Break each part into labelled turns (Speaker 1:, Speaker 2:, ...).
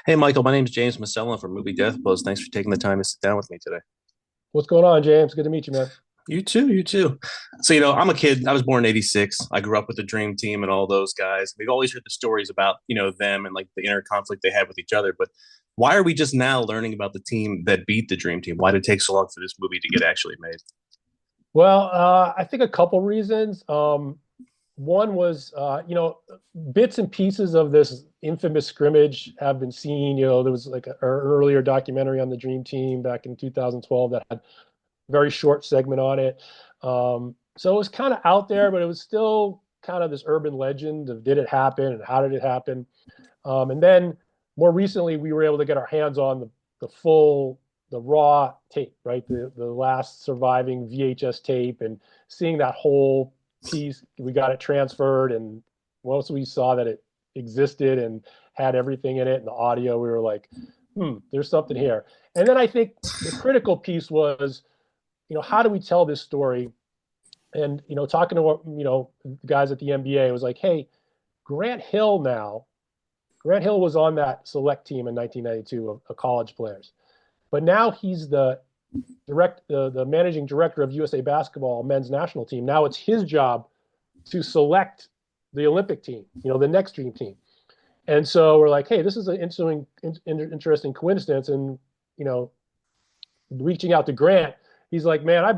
Speaker 1: Hey, Michael, my name is James Masella from Movie Death Buzz. Thanks for taking the time to sit down with me today.
Speaker 2: What's going on, James? Good to meet you, man.
Speaker 1: You too, you too. So, I'm a kid. I was born in '86. I grew up with the Dream Team and all those guys. We've always heard the stories about, them and like the inner conflict they had with each other. But why are we just now learning about the team that beat the Dream Team? Why did it take so long for this movie to get actually made?
Speaker 2: Well, I think a couple reasons. One was, bits and pieces of this infamous scrimmage have been seen. There was like an earlier documentary on the Dream Team back in 2012 that had a very short segment on it. So it was kind of out there, but it was still kind of this urban legend of did it happen and how did it happen? And then more recently, we were able to get our hands on the full, the raw tape, right? The last surviving VHS tape, and seeing that whole piece. We got it transferred, and once we saw that it existed and had everything in it and the audio, we were like, there's something here. And then I think the critical piece was, how do we tell this story? And, talking to, guys at the NBA, it was like, hey, Grant Hill now Grant Hill was on that select team in 1992 of college players, but now he's the managing director of USA Basketball men's national team. Now it's his job to select the Olympic team, the next dream team. And so we're like, hey, this is an interesting coincidence. And reaching out to Grant, he's like, man, I've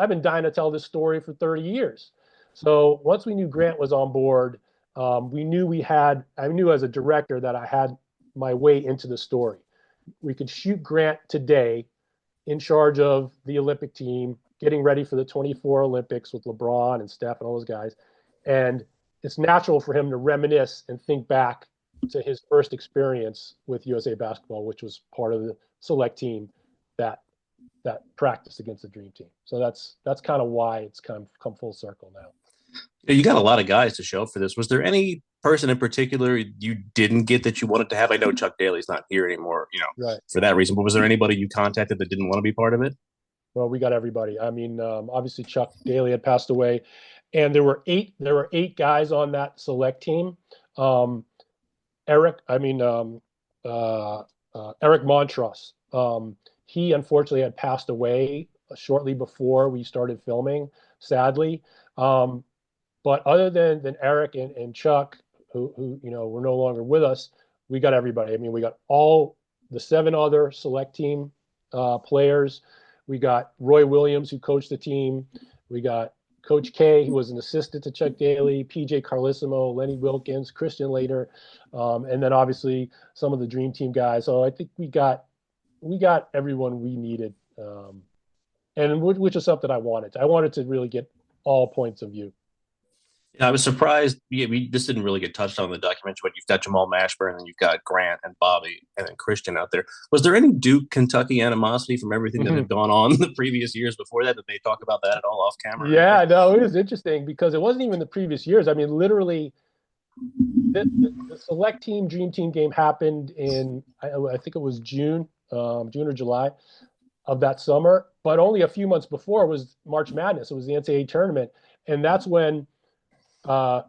Speaker 2: been dying to tell this story for 30 years. So once we knew Grant was on board, I knew as a director that I had my way into the story. We could shoot Grant today in charge of the Olympic team, getting ready for the 24 Olympics with LeBron and Steph and all those guys. And it's natural for him to reminisce and think back to his first experience with USA Basketball, which was part of the select team that practiced against the Dream Team. So that's kind of why it's come full circle now.
Speaker 1: You got a lot of guys to show up for this. Was there any person in particular you didn't get that you wanted to have? I know Chuck Daly's not here anymore,
Speaker 2: Right.
Speaker 1: for that reason. But was there anybody you contacted that didn't want to be part of it?
Speaker 2: Well, we got everybody. I mean, obviously Chuck Daly had passed away, and there were eight guys on that select team. Um, Eric Montross. He unfortunately had passed away shortly before we started filming, sadly. Um, but other than Eric and Chuck, who were no longer with us, we got everybody. I mean, we got all the seven other select team players. We got Roy Williams, who coached the team. We got Coach K, who was an assistant to Chuck Daly, PJ Carlissimo, Lenny Wilkins, Christian Laettner, and then obviously some of the Dream Team guys. So I think we got everyone we needed, and which is something I wanted. I wanted to really get all points of view.
Speaker 1: Yeah, I was surprised. Yeah, this didn't really get touched on in the documentary, but you've got Jamal Mashburn, and you've got Grant and Bobby, and then Christian out there. Was there any Duke Kentucky animosity from everything that had gone on the previous years before that? Did they talk about that at all off camera or anything?
Speaker 2: Yeah, no, it was interesting because it wasn't even the previous years. I mean, literally, the select team Dream Team game happened in I think it was June or July of that summer, but only a few months before was March Madness. It was the NCAA tournament, and that's when uh,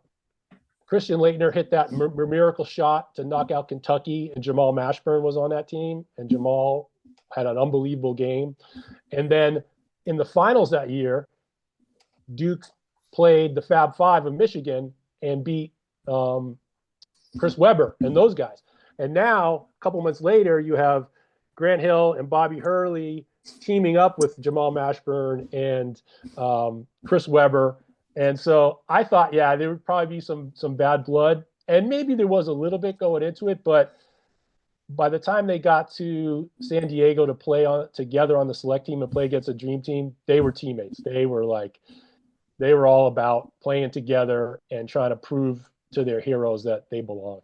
Speaker 2: Christian Laettner hit that miracle shot to knock out Kentucky, and Jamal Mashburn was on that team, and Jamal had an unbelievable game. And then in the finals that year, Duke played the Fab Five of Michigan and beat Chris Webber and those guys. And now, a couple months later, you have Grant Hill and Bobby Hurley teaming up with Jamal Mashburn and Chris Webber. And so I thought, yeah, there would probably be some bad blood, and maybe there was a little bit going into it. But by the time they got to San Diego to play together on the select team and play against a Dream Team, they were teammates. They were all about playing together and trying to prove to their heroes that they belonged.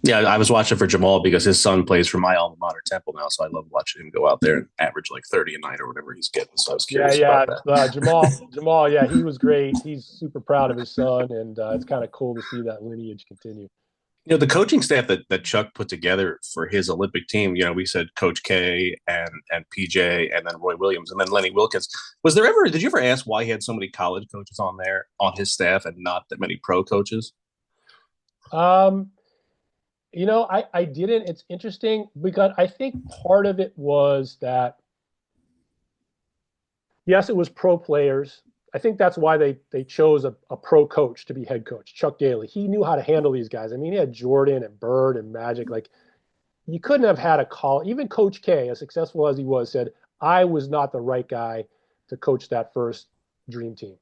Speaker 1: Yeah, I was watching for Jamal because his son plays for my alma mater, Temple, now, so I love watching him go out there and average like 30 a night or whatever he's getting. So I was
Speaker 2: Yeah,
Speaker 1: curious
Speaker 2: yeah.
Speaker 1: about that.
Speaker 2: Jamal, yeah, he was great. He's super proud of his son, and it's kind of cool to see that lineage continue.
Speaker 1: The coaching staff that Chuck put together for his Olympic team, we said Coach K and PJ and then Roy Williams and then Lenny Wilkins. Did you ever ask why he had so many college coaches on there on his staff and not that many pro coaches?
Speaker 2: Um, I didn't. It's interesting because I think part of it was that, yes, it was pro players. I think that's why they chose a pro coach to be head coach, Chuck Daly. He knew how to handle these guys. I mean, he had Jordan and Bird and Magic. Like, you couldn't have had a call. Even Coach K, as successful as he was, said, I was not the right guy to coach that first dream team.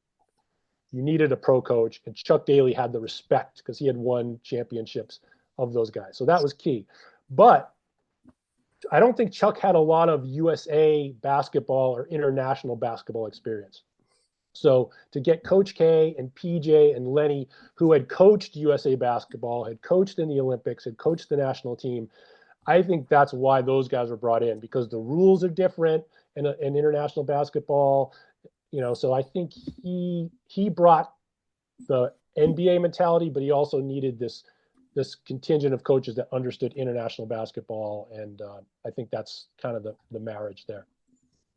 Speaker 2: You needed a pro coach, and Chuck Daly had the respect because he had won championships of those guys. So that was key. But I don't think Chuck had a lot of USA basketball or international basketball experience. So to get Coach K and PJ and Lenny, who had coached USA basketball, had coached in the Olympics, had coached the national team, I think that's why those guys were brought in, because the rules are different in international basketball. So I think he brought the NBA mentality, but he also needed this contingent of coaches that understood international basketball, and I think that's kind of the marriage there.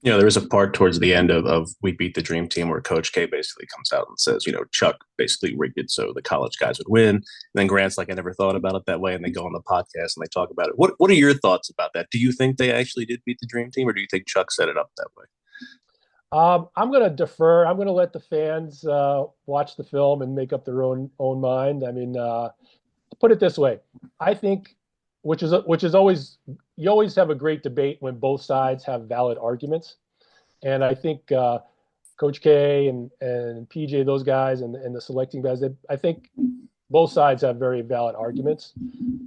Speaker 1: There was a part towards the end of We Beat the Dream Team where Coach K basically comes out and says, Chuck basically rigged it so the college guys would win. And then Grant's like, I never thought about it that way. And they go on the podcast and they talk about it. What are your thoughts about that? Do you think they actually did beat the Dream Team, or do you think Chuck set it up that way?
Speaker 2: I'm going to defer. I'm going to let the fans watch the film and make up their own mind. I mean, put it this way: I think, which is always, you always have a great debate when both sides have valid arguments, and I think Coach K and PJ, those guys, and the selecting guys, I think both sides have very valid arguments.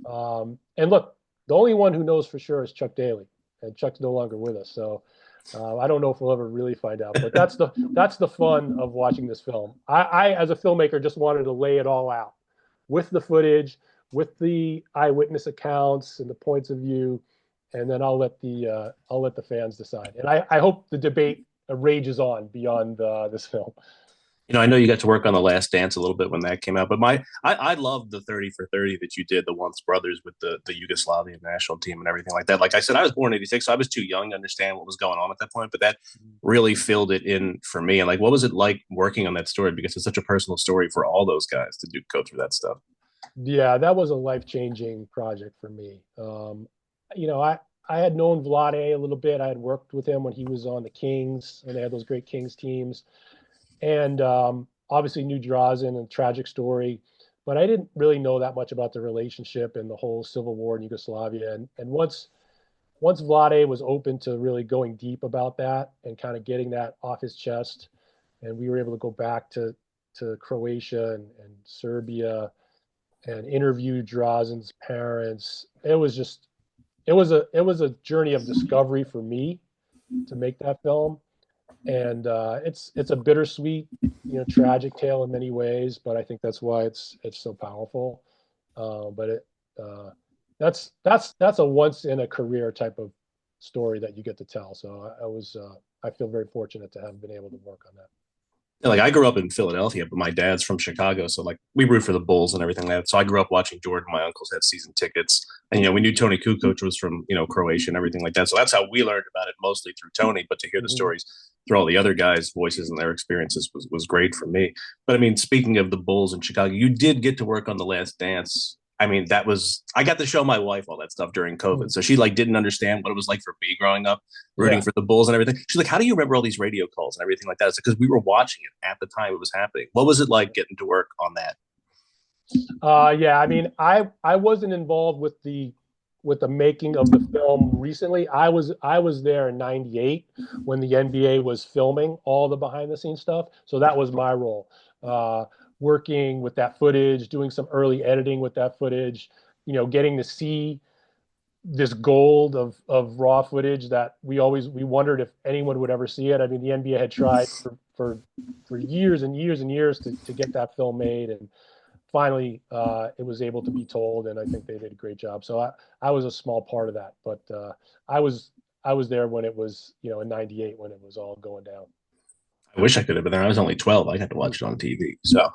Speaker 2: And look, the only one who knows for sure is Chuck Daly, and Chuck's no longer with us, so. I don't know if we'll ever really find out, but that's the fun of watching this film. I, as a filmmaker, just wanted to lay it all out with the footage, with the eyewitness accounts and the points of view, and then I'll let the fans decide. And I hope the debate rages on beyond this film.
Speaker 1: I know you got to work on The Last Dance a little bit when that came out, but I loved the 30 for 30 that you did, the Once Brothers with the Yugoslavian national team and everything like that. Like I said, I was born in '86, so I was too young to understand what was going on at that point, but that really filled it in for me. And like, what was it like working on that story? Because it's such a personal story for all those guys to go through that stuff.
Speaker 2: Yeah, that was a life-changing project for me. I had known Vlade a little bit. I had worked with him when he was on the Kings, and they had those great Kings teams. And obviously knew Drazen and tragic story, but I didn't really know that much about the relationship and the whole civil war in Yugoslavia. And once Vlade was open to really going deep about that and kind of getting that off his chest, and we were able to go back to Croatia and Serbia and interview Drazen's parents, it was a journey of discovery for me to make that film. And it's a bittersweet, tragic tale in many ways, but I think that's why it's so powerful. But that's a once in a career type of story that you get to tell. So I feel very fortunate to have been able to work on that.
Speaker 1: Yeah, like I grew up in Philadelphia, but my dad's from Chicago, so like we root for the Bulls and everything like that. So I grew up watching Jordan. My uncles had season tickets, and we knew Tony Kukoc was from Croatia and everything like that. So that's how we learned about it, mostly through Tony. But to hear the
Speaker 2: Mm-hmm.
Speaker 1: stories through all the other guys' voices and their experiences was great for me. But I mean, speaking of the Bulls in Chicago, you did get to work on The Last Dance. I mean, I got to show my wife all that stuff during COVID. So she like didn't understand what it was like for me growing up, rooting
Speaker 2: Yeah.
Speaker 1: for the Bulls and everything. She's like, how do you remember all these radio calls and everything like that? It's because we were watching it at the time it was happening. What was it like getting to work on that?
Speaker 2: Yeah. I mean, I wasn't involved with the making of the film recently. I was there in '98 when the NBA was filming all the behind the scenes stuff. So that was my role, working with that footage, doing some early editing with that footage, getting to see this gold of raw footage that we wondered if anyone would ever see it. I mean, the NBA had tried for years and years and years to get that film made, and finally it was able to be told, and I think they did a great job. So I was a small part of that, but I was I was there when it was, in '98 when it was all going down.
Speaker 1: I wish I could have been there. I was only 12. I got to watch it on TV. So,
Speaker 2: Yeah.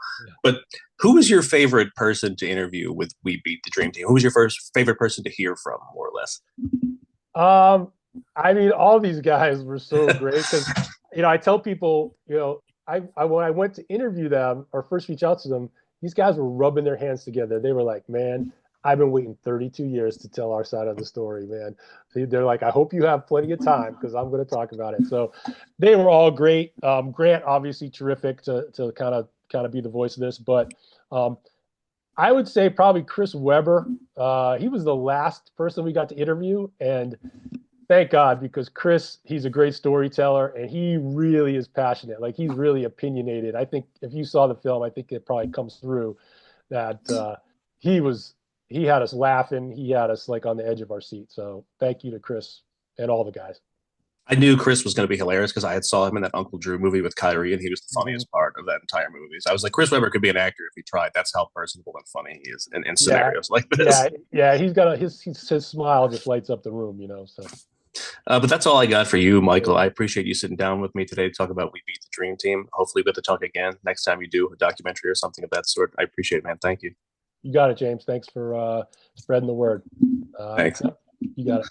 Speaker 1: but who was your favorite person to interview with We Beat the Dream Team? Who was your first favorite person to hear from, more or less?
Speaker 2: Um, I mean, all these guys were so great because, I tell people, I when I went to interview them or first reach out to them, these guys were rubbing their hands together. They were like, "Man, I've been waiting 32 years to tell our side of the story, man. They're like, I hope you have plenty of time because I'm going to talk about it. So they were all great. Grant, obviously terrific to kind of be the voice of this, but um, I would say probably Chris Webber. He was the last person we got to interview, and thank God because Chris, he's a great storyteller and he really is passionate. Like he's really opinionated. I think if you saw the film, I think it probably comes through that he was he had us laughing. He had us like on the edge of our seat. So thank you to Chris and all the guys.
Speaker 1: I knew Chris was going to be hilarious because I had saw him in that Uncle Drew movie with Kyrie, and he was the
Speaker 2: Mm-hmm.
Speaker 1: funniest part of that entire movie. So I was like, Chris Webber could be an actor if he tried. That's how personable and funny he is in
Speaker 2: Yeah,
Speaker 1: scenarios like this.
Speaker 2: yeah. He's got his smile just lights up the room, you know. So
Speaker 1: But that's all I got for you, Michael. I appreciate you sitting down with me today to talk about We Beat the Dream Team. Hopefully, we get to talk again next time you do a documentary or something of that sort. I appreciate it, man. Thank you.
Speaker 2: you got it, James. Thanks for spreading the word.
Speaker 1: Thanks.
Speaker 2: Yeah, you got it.